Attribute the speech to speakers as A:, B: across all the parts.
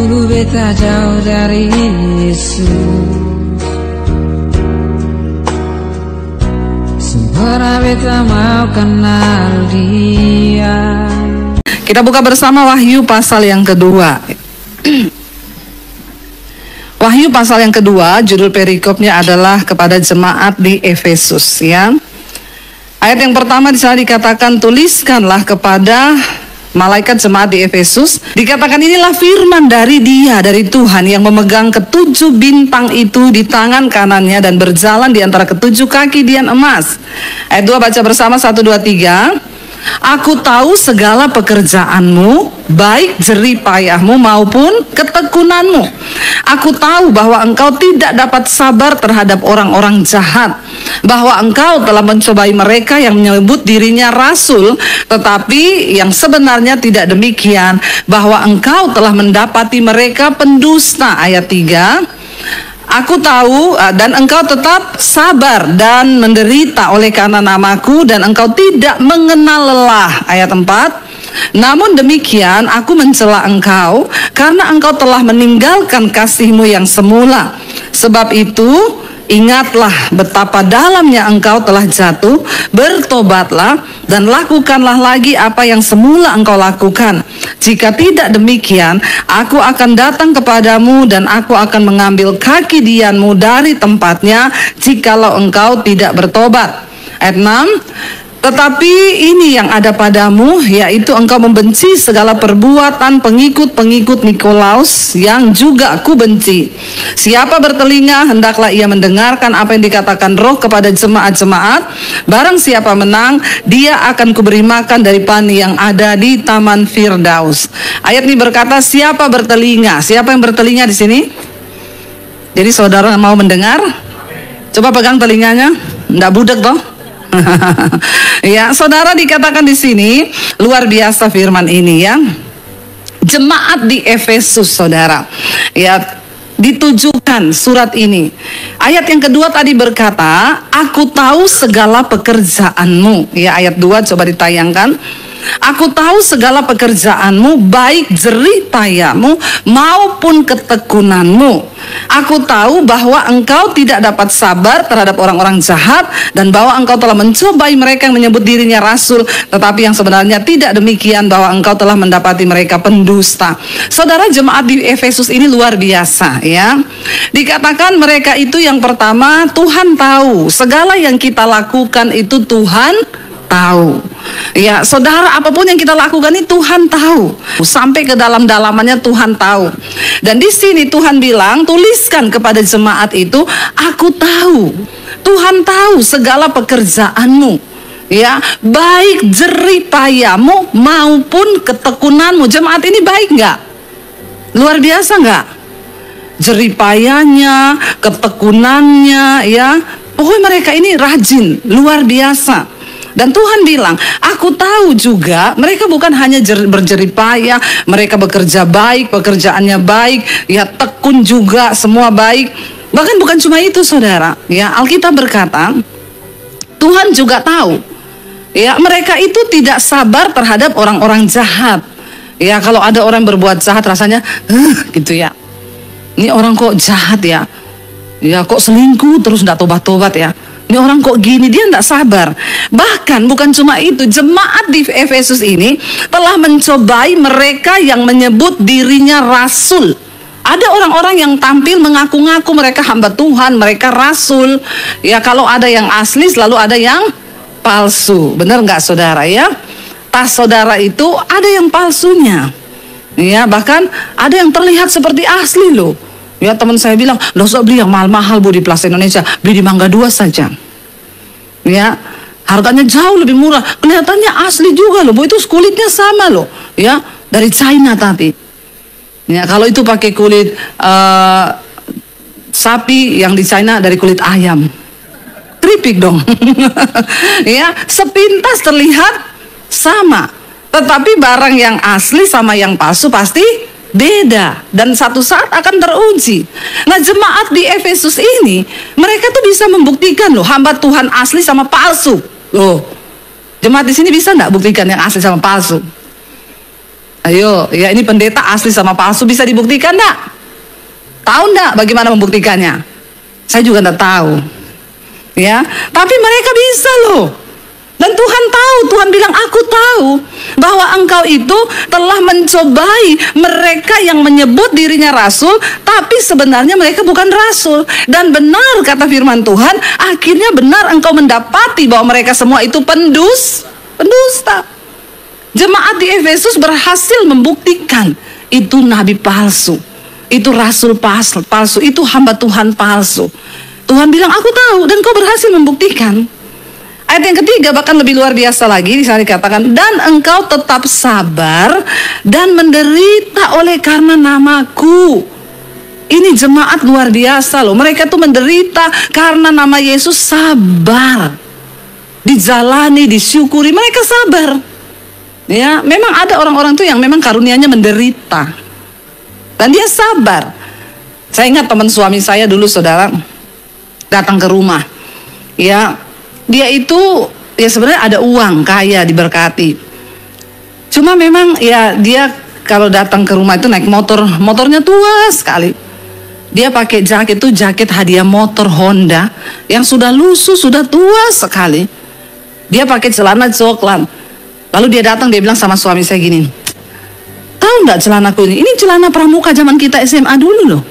A: dulu beta jauh dari Yesus, sempurna beta mau kenal Dia.
B: Kita buka bersama Wahyu pasal yang kedua. Wahyu pasal yang kedua, judul perikopnya adalah kepada jemaat di Efesus, ya. Ayat yang pertama di sana dikatakan, tuliskanlah kepada malaikat jemaat di Efesus. Dikatakan inilah firman dari Dia, dari Tuhan yang memegang ketujuh bintang itu di tangan kanannya dan berjalan di antara ketujuh kaki dian emas. Ayat 2 baca bersama, 1, 2, 3. Aku tahu segala pekerjaanmu, baik jerih payahmu maupun ketekunanmu. Aku tahu bahwa engkau tidak dapat sabar terhadap orang-orang jahat, bahwa engkau telah mencobai mereka yang menyebut dirinya rasul, tetapi yang sebenarnya tidak demikian, bahwa engkau telah mendapati mereka pendusta. Ayat 3. Aku tahu dan engkau tetap sabar dan menderita oleh karena namaku, dan engkau tidak mengenal lelah. Ayat 4. Namun demikian aku mencela engkau karena engkau telah meninggalkan kasihmu yang semula. Sebab itu ingatlah betapa dalamnya engkau telah jatuh, bertobatlah dan lakukanlah lagi apa yang semula engkau lakukan. Jika tidak demikian, aku akan datang kepadamu dan aku akan mengambil kaki dianmu dari tempatnya jikalau engkau tidak bertobat. Ayat 6. Tetapi ini yang ada padamu, yaitu engkau membenci segala perbuatan pengikut-pengikut Nikolaus yang juga aku benci. Siapa bertelinga, hendaklah ia mendengarkan apa yang dikatakan Roh kepada jemaat-jemaat. Barang siapa menang, dia akan kuberi makan dari pani yang ada di Taman Firdaus. Ayat ini berkata, siapa bertelinga? Siapa yang bertelinga di sini? Jadi saudara mau mendengar? Coba pegang telinganya, enggak budek toh? Ya, saudara, dikatakan di sini luar biasa firman ini, ya. Jemaat di Efesus, saudara, ya, ditujukan surat ini. Ayat yang kedua tadi berkata, aku tahu segala pekerjaanmu. Ya, ayat 2 coba ditayangkan. Aku tahu segala pekerjaanmu, baik jerih payahmu maupun ketekunanmu. Aku tahu bahwa engkau tidak dapat sabar terhadap orang-orang jahat, dan bahwa engkau telah mencobai mereka yang menyebut dirinya rasul, tetapi yang sebenarnya tidak demikian, bahwa engkau telah mendapati mereka pendusta. Saudara, jemaat di Efesus ini luar biasa, ya. Dikatakan mereka itu yang pertama, Tuhan tahu segala yang kita lakukan itu Tuhan tahu. Ya, saudara, apapun yang kita lakukan ini Tuhan tahu. Sampai ke dalam-dalamannya Tuhan tahu. Dan di sini Tuhan bilang, tuliskan kepada jemaat itu, aku tahu. Tuhan tahu segala pekerjaanmu. Ya, baik jerih payahmu maupun ketekunanmu. Jemaat ini baik nggak? Luar biasa nggak? Jerih payahnya, ketekunannya, ya. Pokoknya mereka ini rajin, luar biasa. Dan Tuhan bilang, aku tahu juga mereka bukan hanya berjerih payah, mereka bekerja baik, pekerjaannya baik, ya, tekun juga, semua baik. Bahkan bukan cuma itu, saudara, ya, Alkitab berkata, Tuhan juga tahu, ya, mereka itu tidak sabar terhadap orang-orang jahat. Ya, kalau ada orang berbuat jahat rasanya, gitu ya. Ini orang kok jahat ya, ya, kok selingkuh terus nggak tobat-tobat ya. Ini orang kok gini, dia tidak sabar. Bahkan bukan cuma itu, jemaat di Efesus ini telah mencobai mereka yang menyebut dirinya rasul. Ada orang-orang yang tampil mengaku-ngaku mereka hamba Tuhan, mereka rasul. Ya, kalau ada yang asli selalu ada yang palsu. Benar nggak, saudara, ya? Tas saudara itu ada yang palsunya. Ya, bahkan ada yang terlihat seperti asli loh. Ya, teman saya bilang, loh, so beli yang mahal-mahal Bu di Plaza Indonesia, beli di Mangga 2 saja. Ya, harganya jauh lebih murah, kelihatannya asli juga loh Bu, itu kulitnya sama loh, ya, dari China tadi. Ya, kalau itu pakai kulit sapi, yang di China dari kulit ayam, keripik dong. Ya, sepintas terlihat sama, tetapi barang yang asli sama yang palsu pasti beda, dan satu saat akan teruji. Nah, jemaat di Efesus ini, mereka tuh bisa membuktikan loh, hamba Tuhan asli sama palsu. Loh, jemaat di sini bisa nggak buktikan yang asli sama palsu? Ayo, ya ini pendeta asli sama palsu bisa dibuktikan enggak? Tahu enggak bagaimana membuktikannya? Saya juga enggak tahu. Ya, tapi mereka bisa loh. Dan Tuhan tahu, Tuhan bilang aku tahu bahwa engkau itu telah mencobai mereka yang menyebut dirinya rasul, tapi sebenarnya mereka bukan rasul. Dan benar kata firman Tuhan, akhirnya benar engkau mendapati bahwa mereka semua itu pendusta. Jemaat di Efesus berhasil membuktikan itu nabi palsu, itu rasul palsu, itu hamba Tuhan palsu. Tuhan bilang aku tahu dan kau berhasil membuktikan. Ayat yang ketiga bahkan lebih luar biasa lagi, di sana dikatakan dan engkau tetap sabar dan menderita oleh karena namaku. Ini jemaat luar biasa loh. Mereka tuh menderita karena nama Yesus, sabar. Dijalani, disyukuri, mereka sabar. Ya, memang ada orang-orang tuh yang memang karunianya menderita. Dan dia sabar. Saya ingat teman suami saya dulu, saudara, datang ke rumah. Ya, dia itu ya sebenarnya ada uang, kaya, diberkati. Cuma memang ya dia kalau datang ke rumah itu naik motornya tua sekali. Dia pakai jaket itu jaket hadiah motor Honda yang sudah lusuh, sudah tua sekali. Dia pakai celana coklat. Lalu dia datang, dia bilang sama suami saya gini, tahu nggak celanaku ini? Ini celana pramuka zaman kita SMA dulu loh.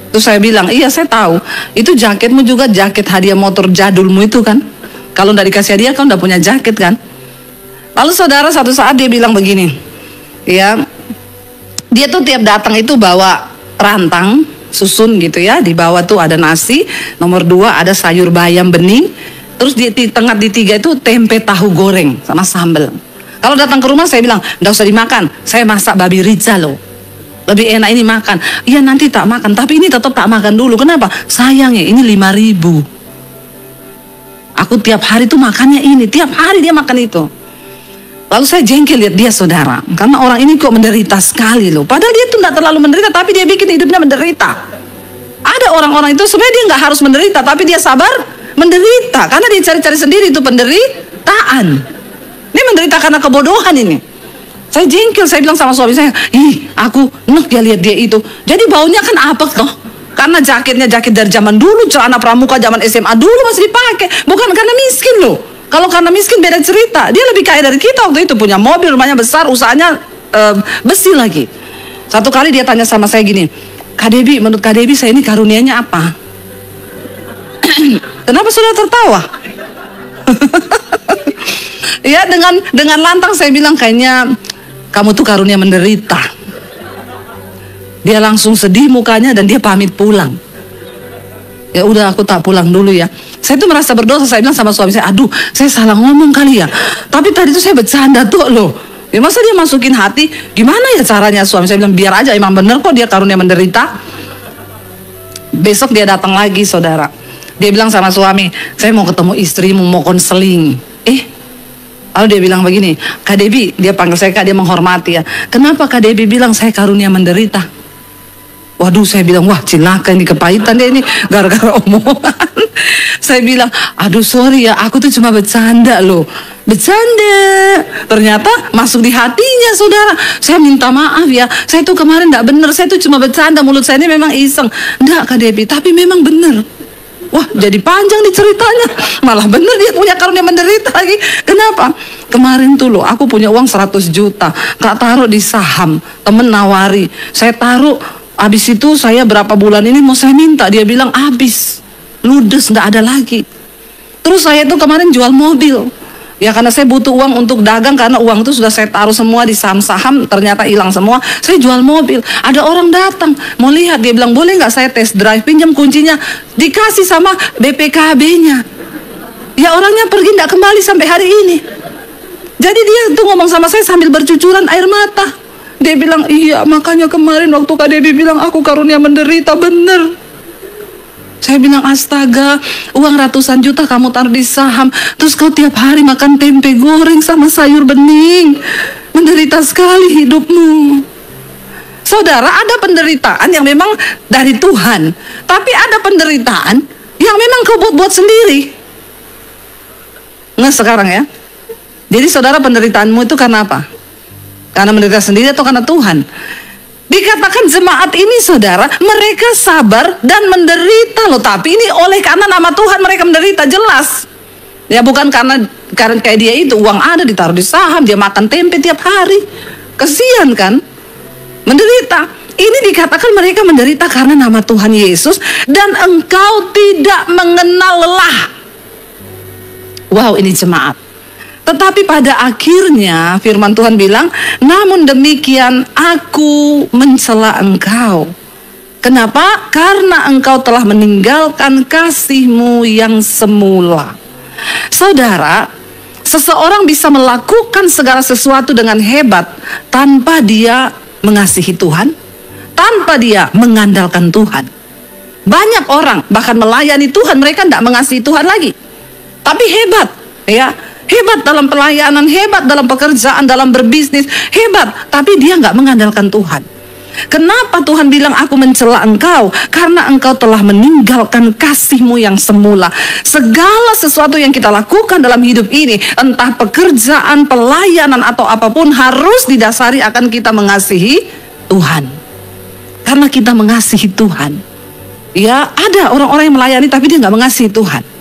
B: Terus saya bilang, iya saya tahu. Itu jaketmu juga jaket hadiah motor jadulmu itu kan. Kalau nggak dikasih hadiah kan udah punya jaket kan. Lalu saudara satu saat dia bilang begini, ya, dia tuh tiap datang itu bawa rantang susun gitu ya. Di bawah tuh ada nasi, nomor 2 ada sayur bayam bening. Terus di tengah di 3 itu tempe tahu goreng sama sambal. Kalau datang ke rumah saya bilang, nggak usah dimakan, saya masak babi rica loh. Lebih enak ini makan. Iya nanti tak makan, tapi ini tetap tak makan dulu. Kenapa? Sayang ya, ini 5.000. Aku tiap hari tuh makannya ini, tiap hari dia makan itu. Lalu saya jengkel lihat dia, saudara, karena orang ini kok menderita sekali loh. Padahal dia tuh nggak terlalu menderita, tapi dia bikin hidupnya menderita. Ada orang-orang itu sebenarnya dia nggak harus menderita, tapi dia sabar menderita karena dia cari-cari sendiri itu penderitaan. Ini menderita karena kebodohan ini. Saya jengkel, saya bilang sama suami saya, aku dia lihat dia itu. Jadi baunya kan apek toh. Karena jaketnya jaket dari zaman dulu, celana pramuka zaman SMA dulu masih dipakai. Bukan karena miskin loh. Kalau karena miskin beda cerita. Dia lebih kaya dari kita waktu itu, punya mobil, rumahnya besar, usahanya besi lagi. Satu kali dia tanya sama saya gini, Kak Debbie, menurut Kak Debbie saya ini karunianya apa? Kenapa sudah tertawa? Ya dengan lantang saya bilang kayaknya kamu tuh karunia menderita. Dia langsung sedih mukanya dan dia pamit pulang. Ya udah aku tak pulang dulu ya. Saya tuh merasa berdosa, saya bilang sama suami saya, aduh saya salah ngomong kali ya. Tapi tadi tuh saya bercanda tuh loh. Ya masa dia masukin hati? Gimana ya caranya? Suami saya bilang biar aja, emang bener kok dia karunia menderita. Besok dia datang lagi, saudara. Dia bilang sama suami, saya mau ketemu istrimu, mau konseling. Lalu dia bilang begini, Kak Debbie, dia panggil saya Kak, dia menghormati ya. Kenapa Kak Debbie bilang saya karunia menderita? Waduh, saya bilang, wah cilaka ini, kepahitan dia ini gara-gara omongan. Saya bilang, aduh sorry ya, aku tuh cuma bercanda loh. Bercanda. Ternyata masuk di hatinya, saudara. Saya minta maaf ya, saya tuh kemarin gak bener, saya tuh cuma bercanda, mulut saya ini memang iseng. Enggak Kak Debbie, tapi memang bener. Wah jadi panjang nih ceritanya. Malah bener dia punya karunia menderita lagi. Kenapa? Kemarin tuh loh aku punya uang 100 juta, tak taruh di saham. Temen nawari, saya taruh. Abis itu saya berapa bulan ini mau saya minta, dia bilang habis, ludes, nggak ada lagi. Terus saya tuh kemarin jual mobil. Ya karena saya butuh uang untuk dagang, karena uang itu sudah saya taruh semua di saham-saham, ternyata hilang semua. Saya jual mobil. Ada orang datang mau lihat, dia bilang boleh nggak saya test drive, pinjam kuncinya, dikasih sama BPKB-nya. Ya orangnya pergi nggak kembali sampai hari ini. Jadi dia tuh ngomong sama saya sambil bercucuran air mata. Dia bilang iya makanya kemarin waktu Kak Debbie bilang aku karunia menderita, bener. Saya bilang astaga, uang ratusan juta kamu taruh di saham, terus kau tiap hari makan tempe goreng sama sayur bening. Menderita sekali hidupmu. Saudara, ada penderitaan yang memang dari Tuhan, tapi ada penderitaan yang memang kau buat-buat sendiri. Nggak sekarang ya. Jadi saudara, penderitaanmu itu karena apa? Karena menderita sendiri atau karena Tuhan? Dikatakan jemaat ini saudara, mereka sabar dan menderita loh. Tapi ini oleh karena nama Tuhan mereka menderita, jelas. Ya bukan karena kayak dia itu, uang ada ditaruh di saham, dia makan tempe tiap hari. Kesian kan? Menderita. Ini dikatakan mereka menderita karena nama Tuhan Yesus. Dan engkau tidak mengenal lelah. Wow, ini jemaat. Tetapi pada akhirnya firman Tuhan bilang, namun demikian aku mencela engkau. Kenapa? Karena engkau telah meninggalkan kasihmu yang semula. Saudara, seseorang bisa melakukan segala sesuatu dengan hebat tanpa dia mengasihi Tuhan, tanpa dia mengandalkan Tuhan. Banyak orang bahkan melayani Tuhan, mereka tidak mengasihi Tuhan lagi. Tapi hebat, ya. Hebat dalam pelayanan, hebat dalam pekerjaan, dalam berbisnis, hebat. Tapi dia nggak mengandalkan Tuhan. Kenapa Tuhan bilang aku mencela engkau? Karena engkau telah meninggalkan kasihmu yang semula. Segala sesuatu yang kita lakukan dalam hidup ini, entah pekerjaan, pelayanan, atau apapun, harus didasari akan kita mengasihi Tuhan. Karena kita mengasihi Tuhan. Ya, ada orang-orang yang melayani tapi dia nggak mengasihi Tuhan.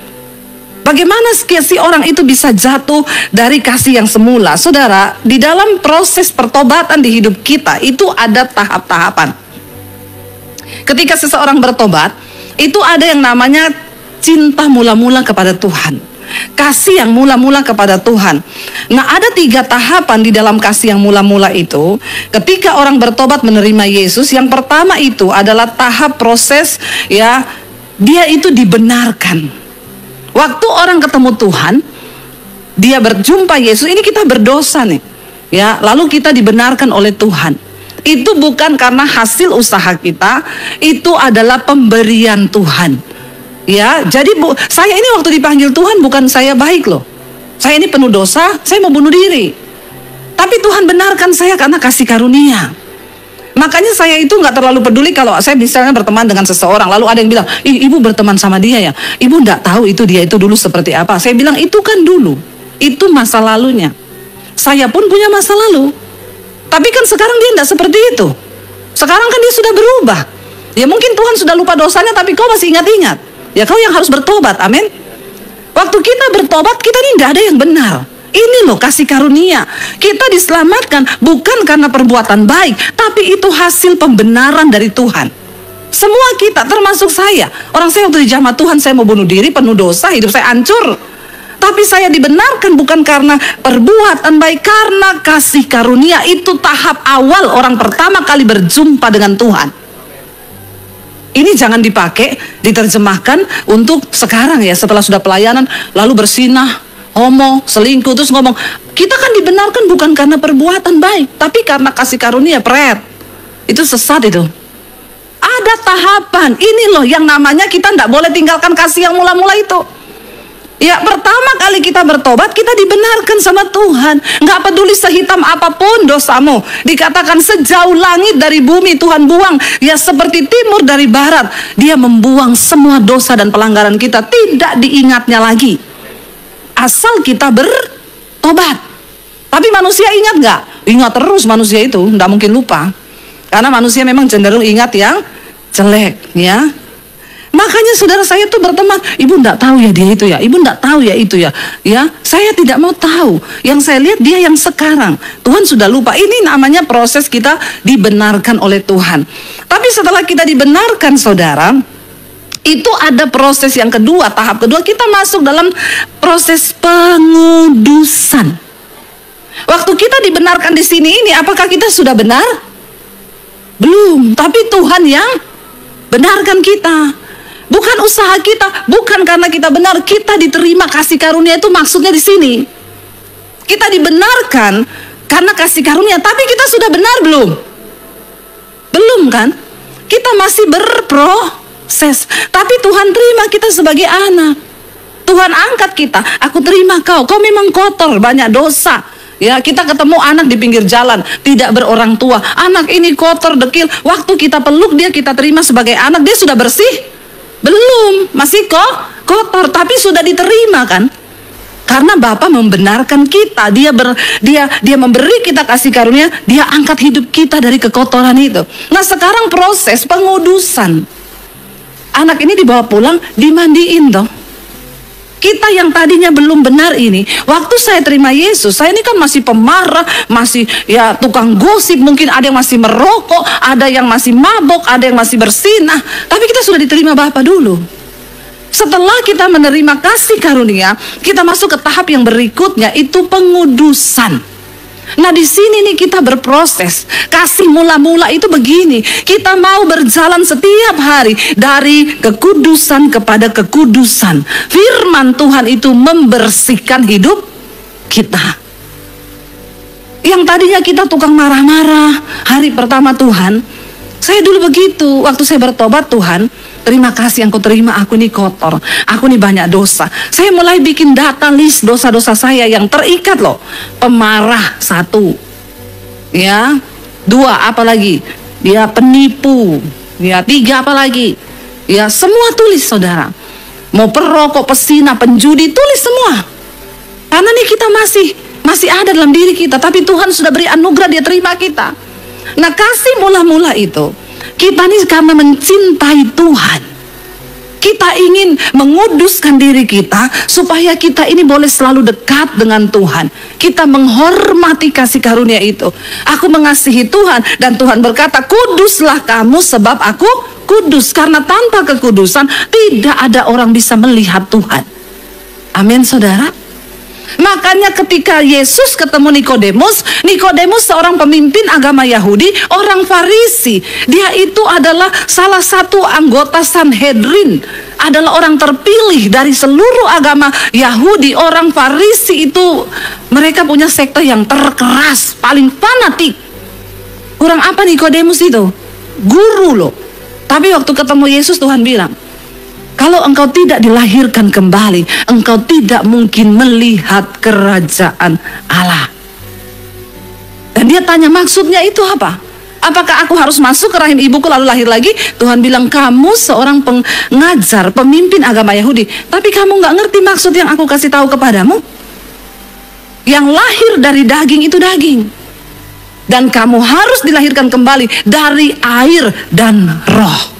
B: Bagaimana si orang itu bisa jatuh dari kasih yang semula? Saudara, di dalam proses pertobatan di hidup kita itu ada tahap-tahapan. Ketika seseorang bertobat, itu ada yang namanya cinta mula-mula kepada Tuhan. Kasih yang mula-mula kepada Tuhan. Nah, ada 3 tahapan di dalam kasih yang mula-mula itu. Ketika orang bertobat menerima Yesus, yang pertama itu adalah tahap proses, ya, dia itu dibenarkan. Waktu orang ketemu Tuhan, dia berjumpa Yesus, ini kita berdosa nih, ya, lalu kita dibenarkan oleh Tuhan. Itu bukan karena hasil usaha kita, itu adalah pemberian Tuhan. Ya, jadi saya ini waktu dipanggil Tuhan bukan saya baik loh. Saya ini penuh dosa, saya mau bunuh diri. Tapi Tuhan benarkan saya karena kasih karunia. Makanya saya itu nggak terlalu peduli kalau saya misalnya berteman dengan seseorang, lalu ada yang bilang, ibu berteman sama dia ya, ibu nggak tahu itu dia itu dulu seperti apa. Saya bilang itu kan dulu, itu masa lalunya. Saya pun punya masa lalu, tapi kan sekarang dia nggak seperti itu. Sekarang kan dia sudah berubah. Ya mungkin Tuhan sudah lupa dosanya, tapi kau masih ingat-ingat. Ya kau yang harus bertobat, amin. Waktu kita bertobat, kita ini nggak ada yang benar. Ini loh kasih karunia. Kita diselamatkan bukan karena perbuatan baik, tapi itu hasil pembenaran dari Tuhan. Semua kita, termasuk saya. Orang saya waktu dijamah Tuhan, saya mau bunuh diri, penuh dosa, hidup saya hancur. Tapi saya dibenarkan bukan karena perbuatan baik, karena kasih karunia. Itu tahap awal orang pertama kali berjumpa dengan Tuhan. Ini jangan dipakai, diterjemahkan untuk sekarang ya, setelah sudah pelayanan, lalu bersinah, homo, selingkuh, terus ngomong, kita kan dibenarkan bukan karena perbuatan baik, tapi karena kasih karunia, pret. Itu sesat itu. Ada tahapan, ini loh yang namanya kita tidak boleh tinggalkan kasih yang mula-mula itu. Ya, pertama kali kita bertobat, kita dibenarkan sama Tuhan. Nggak peduli sehitam apapun dosamu. Dikatakan sejauh langit dari bumi Tuhan buang. Ya seperti timur dari barat. Dia membuang semua dosa dan pelanggaran kita. Tidak diingatnya lagi. Asal kita bertobat. Tapi manusia ingat nggak? Ingat terus manusia itu, nggak mungkin lupa. Karena manusia memang cenderung ingat yang jelek, ya. Makanya saudara saya tuh berteman, ibu nggak tahu ya dia itu ya, ibu nggak tahu ya itu ya, ya. Saya tidak mau tahu. Yang saya lihat dia yang sekarang. Tuhan sudah lupa. Ini namanya proses kita dibenarkan oleh Tuhan. Tapi setelah kita dibenarkan, saudara, itu ada proses yang kedua, tahap kedua, kita masuk dalam proses pengudusan. Waktu kita dibenarkan di sini ini, apakah kita sudah benar? Belum, tapi Tuhan yang benarkan kita. Bukan usaha kita, bukan karena kita benar, kita diterima kasih karunia itu maksudnya di sini. Kita dibenarkan karena kasih karunia, tapi kita sudah benar belum? Belum kan? Kita masih berproses. Tapi Tuhan terima kita sebagai anak. Tuhan angkat kita. Aku terima kau. Kau memang kotor, banyak dosa. Ya, kita ketemu anak di pinggir jalan, tidak berorang tua. Anak ini kotor, dekil. Waktu kita peluk dia, kita terima sebagai anak, dia sudah bersih? Belum, masih kotor, tapi sudah diterima kan? Karena Bapa membenarkan kita, dia memberi kita kasih karunia, dia angkat hidup kita dari kekotoran itu. Nah sekarang proses pengudusan. Anak ini dibawa pulang, dimandiin toh. Kita yang tadinya belum benar ini, waktu saya terima Yesus, saya ini kan masih pemarah, masih ya tukang gosip, mungkin ada yang masih merokok, ada yang masih mabok, ada yang masih bersinah. Tapi kita sudah diterima Bapa dulu. Setelah kita menerima kasih karunia, kita masuk ke tahap yang berikutnya, itu pengudusan. Nah di sini nih kita berproses. Kasih mula-mula itu begini, kita mau berjalan setiap hari dari kekudusan kepada kekudusan. Firman Tuhan itu membersihkan hidup kita. Yang tadinya kita tukang marah-marah hari pertama Tuhan, saya dulu begitu. Waktu saya bertobat, Tuhan terima kasih Engkau terima aku ini kotor, aku ini banyak dosa. Saya mulai bikin data list dosa-dosa saya yang terikat loh. Pemarah 1, ya 2 apa lagi? Dia penipu, ya 3 apa lagi? Ya semua tulis saudara. Mau perokok, pesina, penjudi, tulis semua. Karena nih kita masih ada dalam diri kita, tapi Tuhan sudah beri anugerah, dia terima kita. Nah kasih mula-mula itu, kita nih karena mencintai Tuhan, kita ingin menguduskan diri kita supaya kita ini boleh selalu dekat dengan Tuhan. Kita menghormati kasih karunia itu. Aku mengasihi Tuhan dan Tuhan berkata, kuduslah kamu sebab aku kudus. Karena tanpa kekudusan tidak ada orang bisa melihat Tuhan. Amin saudara. Makanya ketika Yesus ketemu Nikodemus seorang pemimpin agama Yahudi, orang Farisi. Dia itu adalah salah satu anggota Sanhedrin, adalah orang terpilih dari seluruh agama Yahudi. Orang Farisi itu mereka punya sekte yang terkeras, paling fanatik. Kurang apa Nikodemus itu? Guru loh. Tapi waktu ketemu Yesus Tuhan bilang, kalau engkau tidak dilahirkan kembali, engkau tidak mungkin melihat kerajaan Allah. Dan dia tanya, maksudnya itu apa? Apakah aku harus masuk ke rahim ibuku lalu lahir lagi? Tuhan bilang, kamu seorang pengajar, pemimpin agama Yahudi, tapi kamu gak ngerti maksud yang aku kasih tahu kepadamu. Yang lahir dari daging itu daging, dan kamu harus dilahirkan kembali dari air dan roh.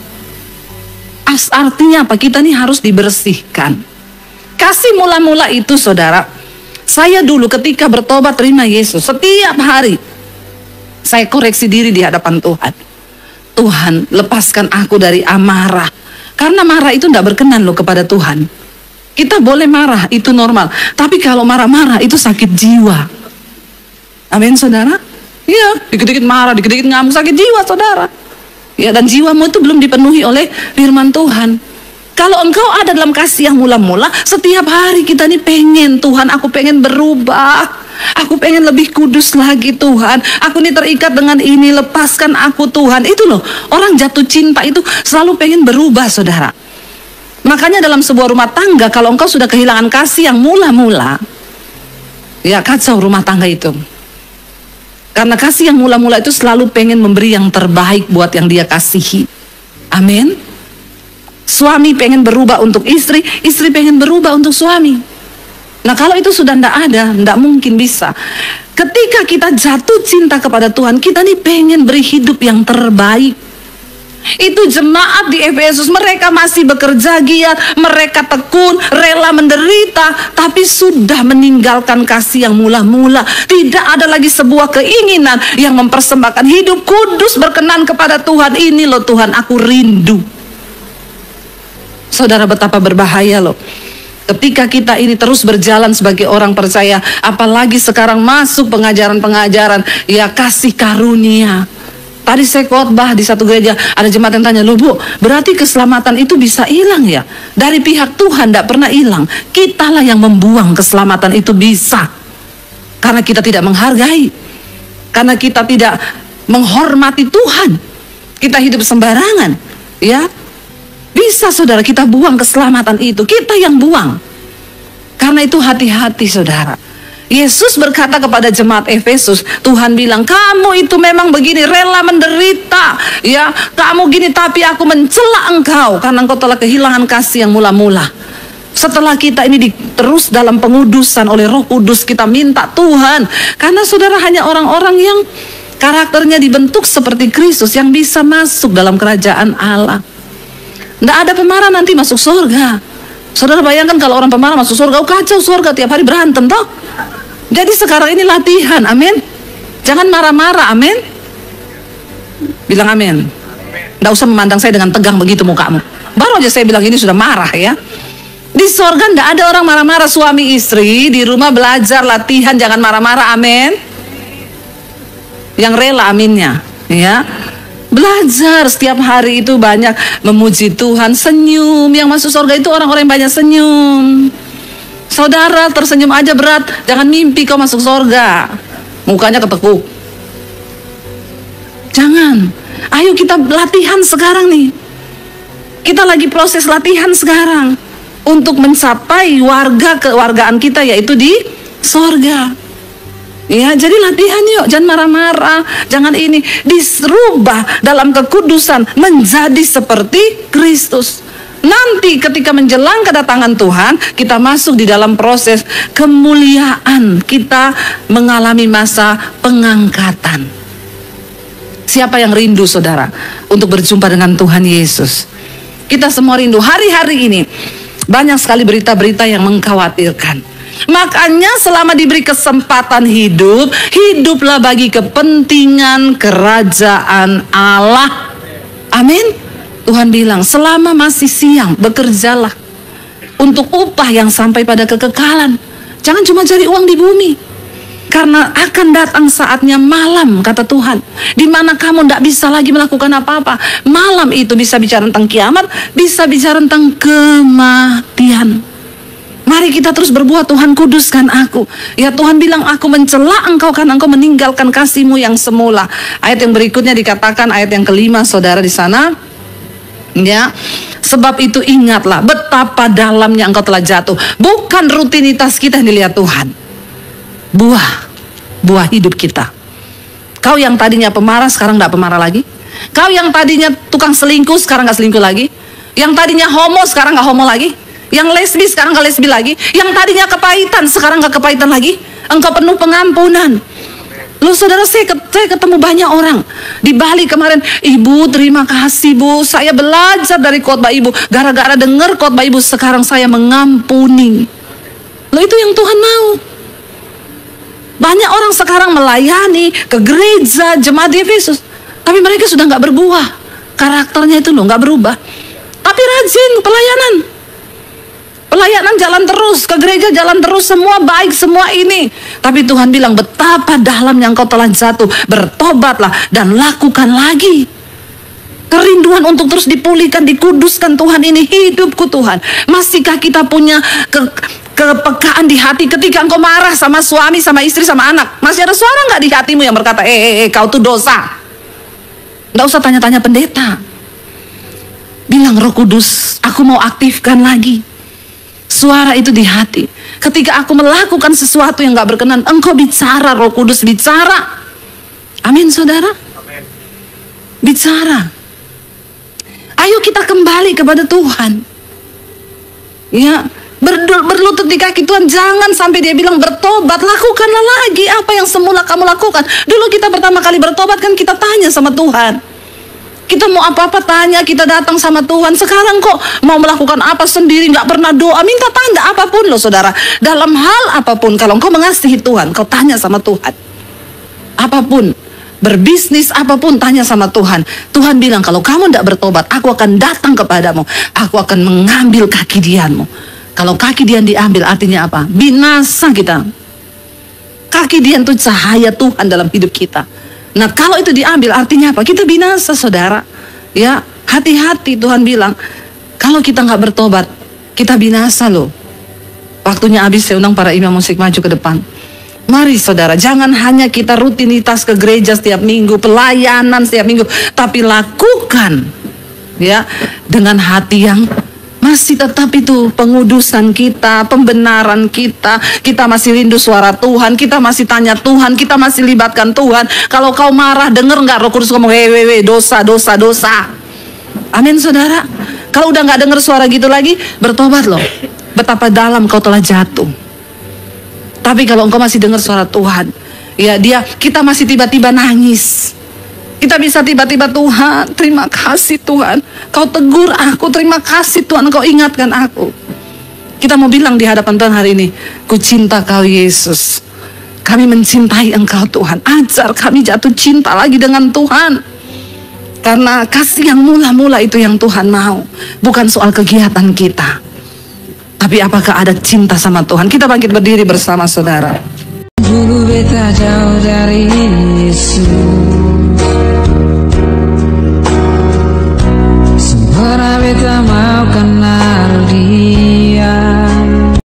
B: Artinya apa? Kita nih harus dibersihkan. Kasih mula-mula itu saudara, saya dulu ketika bertobat terima Yesus, setiap hari saya koreksi diri di hadapan Tuhan. Tuhan, lepaskan aku dari amarah. Karena marah itu tidak berkenan loh kepada Tuhan. Kita boleh marah, itu normal. Tapi kalau marah-marah itu sakit jiwa. Amin saudara. Iya, dikit-dikit marah, dikit-dikit ngamuk, sakit jiwa saudara. Ya, dan jiwamu itu belum dipenuhi oleh firman Tuhan. Kalau engkau ada dalam kasih yang mula-mula, setiap hari kita nih pengen, Tuhan aku pengen berubah, aku pengen lebih kudus lagi Tuhan, aku nih terikat dengan ini, lepaskan aku Tuhan. Itu loh, orang jatuh cinta itu selalu pengen berubah saudara. Makanya dalam sebuah rumah tangga, kalau engkau sudah kehilangan kasih yang mula-mula, ya kacau rumah tangga itu. Karena kasih yang mula-mula itu selalu pengen memberi yang terbaik buat yang dia kasihi. Amin. Suami pengen berubah untuk istri, istri pengen berubah untuk suami. Nah kalau itu sudah tidak ada, tidak mungkin bisa. Ketika kita jatuh cinta kepada Tuhan, kita nih pengen beri hidup yang terbaik. Itu jemaat di Efesus, mereka masih bekerja giat, mereka tekun, rela menderita, tapi sudah meninggalkan kasih yang mula-mula. Tidak ada lagi sebuah keinginan yang mempersembahkan hidup kudus berkenan kepada Tuhan. Ini loh Tuhan, aku rindu. Saudara, betapa berbahaya loh ketika kita ini terus berjalan sebagai orang percaya, apalagi sekarang masuk pengajaran-pengajaran ya kasih karunia. Tadi saya khotbah di satu gereja, ada jemaat yang tanya, loh Bu, berarti keselamatan itu bisa hilang ya? Dari pihak Tuhan tidak pernah hilang. Kitalah yang membuang keselamatan itu bisa. Karena kita tidak menghargai. Karena kita tidak menghormati Tuhan. Kita hidup sembarangan. Ya, bisa saudara, kita buang keselamatan itu. Kita yang buang. Karena itu hati-hati saudara. Yesus berkata kepada jemaat Efesus, Tuhan bilang, kamu itu memang begini, rela menderita, ya, kamu gini, tapi aku mencela engkau karena engkau telah kehilangan kasih yang mula-mula. Setelah kita ini terus dalam pengudusan oleh Roh Kudus, kita minta Tuhan. Karena saudara, hanya orang-orang yang karakternya dibentuk seperti Kristus yang bisa masuk dalam kerajaan Allah. Tidak ada pemarah nanti masuk surga. Saudara bayangkan kalau orang pemarah masuk surga, kacau surga, tiap hari berantem toh. Jadi sekarang ini latihan, amin. Jangan marah-marah, amin. Bilang amin. Tidak usah memandang saya dengan tegang begitu mukamu. Baru aja saya bilang ini sudah marah ya. Di surga tidak ada orang marah-marah. Suami istri di rumah belajar latihan jangan marah-marah, amin. Yang rela aminnya ya. Belajar setiap hari itu banyak memuji Tuhan, senyum. Yang masuk surga itu orang-orang yang banyak senyum. Saudara tersenyum aja berat, jangan mimpi kau masuk surga mukanya ketekuk. Jangan. Ayo kita latihan sekarang nih. Kita lagi proses latihan sekarang untuk mencapai kewargaan kita, yaitu di surga. Ya, jadi latihan yuk, jangan marah-marah, jangan ini, dirubah dalam kekudusan menjadi seperti Kristus. Nanti ketika menjelang kedatangan Tuhan, kita masuk di dalam proses kemuliaan, kita mengalami masa pengangkatan. Siapa yang rindu saudara untuk berjumpa dengan Tuhan Yesus? Kita semua rindu. Hari-hari ini banyak sekali berita-berita yang mengkhawatirkan. Makanya selama diberi kesempatan hidup, hiduplah bagi kepentingan kerajaan Allah. Amin. Tuhan bilang selama masih siang bekerjalah untuk upah yang sampai pada kekekalan. Jangan cuma cari uang di bumi. Karena akan datang saatnya malam, kata Tuhan, di mana kamu tidak bisa lagi melakukan apa-apa. Malam itu bisa bicara tentang kiamat, bisa bicara tentang kematian. Mari kita terus berbuat. Tuhan kuduskan aku. Ya, Tuhan bilang aku mencela engkau karena engkau meninggalkan kasih-Mu yang semula. Ayat yang berikutnya dikatakan, ayat yang kelima saudara di sana. Ya, sebab itu ingatlah betapa dalamnya engkau telah jatuh. Bukan rutinitas kita yang dilihat Tuhan. Buah hidup kita. Kau yang tadinya pemarah sekarang tidak pemarah lagi. Kau yang tadinya tukang selingkuh sekarang gak selingkuh lagi. Yang tadinya homo sekarang gak homo lagi. Yang lesbi sekarang gak lesbi lagi. Yang tadinya kepahitan sekarang gak kepahitan lagi. Engkau penuh pengampunan. Loh saudara, saya ketemu banyak orang di Bali kemarin. Ibu terima kasih bu, saya belajar dari khotbah ibu. Gara-gara dengar khotbah ibu sekarang saya mengampuni. Loh itu yang Tuhan mau. Banyak orang sekarang melayani ke gereja jemaat di Efesus, tapi mereka sudah nggak berbuah. Karakternya itu loh nggak berubah. Tapi rajin pelayanan jalan terus, ke gereja jalan terus, semua baik, semua ini. Tapi Tuhan bilang betapa dalamnya engkau telah jatuh. Bertobatlah dan lakukan lagi. Kerinduan untuk terus dipulihkan, dikuduskan Tuhan ini hidupku Tuhan. Masihkah kita punya kepekaan di hati ketika engkau marah sama suami, sama istri, sama anak? Masih ada suara nggak di hatimu yang berkata, kau tuh dosa? Nggak usah tanya-tanya pendeta. Bilang Roh Kudus, aku mau aktifkan lagi suara itu di hati. Ketika aku melakukan sesuatu yang nggak berkenan, engkau bicara, Roh Kudus bicara. Amin saudara. Amin. Bicara. Ayo kita kembali kepada Tuhan. Ya, berlutut di kaki Tuhan. Jangan sampai dia bilang bertobat, lakukanlah lagi apa yang semula kamu lakukan. Dulu kita pertama kali bertobat kan kita tanya sama Tuhan. Kita mau apa-apa tanya, kita datang sama Tuhan. Sekarang kok mau melakukan apa sendiri, nggak pernah doa, minta tanda apapun loh saudara. Dalam hal apapun, kalau engkau mengasihi Tuhan, kau tanya sama Tuhan. Apapun. Berbisnis apapun, tanya sama Tuhan. Tuhan bilang kalau kamu tidak bertobat, aku akan datang kepadamu. Aku akan mengambil kaki dianmu. Kalau kaki dian diambil artinya apa? Binasa kita. Kaki dian itu cahaya Tuhan dalam hidup kita. Nah kalau itu diambil artinya apa? Kita binasa saudara. Ya, hati-hati Tuhan bilang. Kalau kita nggak bertobat, kita binasa loh. Waktunya habis, saya undang para imam musik maju ke depan. Mari saudara, jangan hanya kita rutinitas ke gereja setiap minggu, pelayanan setiap minggu, tapi lakukan ya dengan hati yang masih tetap itu pengudusan kita, pembenaran kita. Kita masih rindu suara Tuhan, kita masih tanya Tuhan, kita masih libatkan Tuhan. Kalau kau marah, denger nggak Roh Kudus ngomong dosa. Amin saudara. Kalau udah nggak denger suara gitu lagi, bertobat loh. betapa dalam kau telah jatuh. Tapi kalau engkau masih dengar suara Tuhan, ya kita masih tiba-tiba nangis. Kita bisa tiba-tiba, Tuhan, terima kasih Tuhan, kau tegur aku, terima kasih Tuhan, kau ingatkan aku. Kita mau bilang di hadapan Tuhan hari ini, ku cinta kau Yesus. Kami mencintai engkau Tuhan. Ajar kami jatuh cinta lagi dengan Tuhan. Karena kasih yang mula-mula itu yang Tuhan mau. Bukan soal kegiatan kita. Tapi apakah ada cinta sama Tuhan? Kita bangkit berdiri bersama saudara.
A: Dulu beta jauh dari Yesus.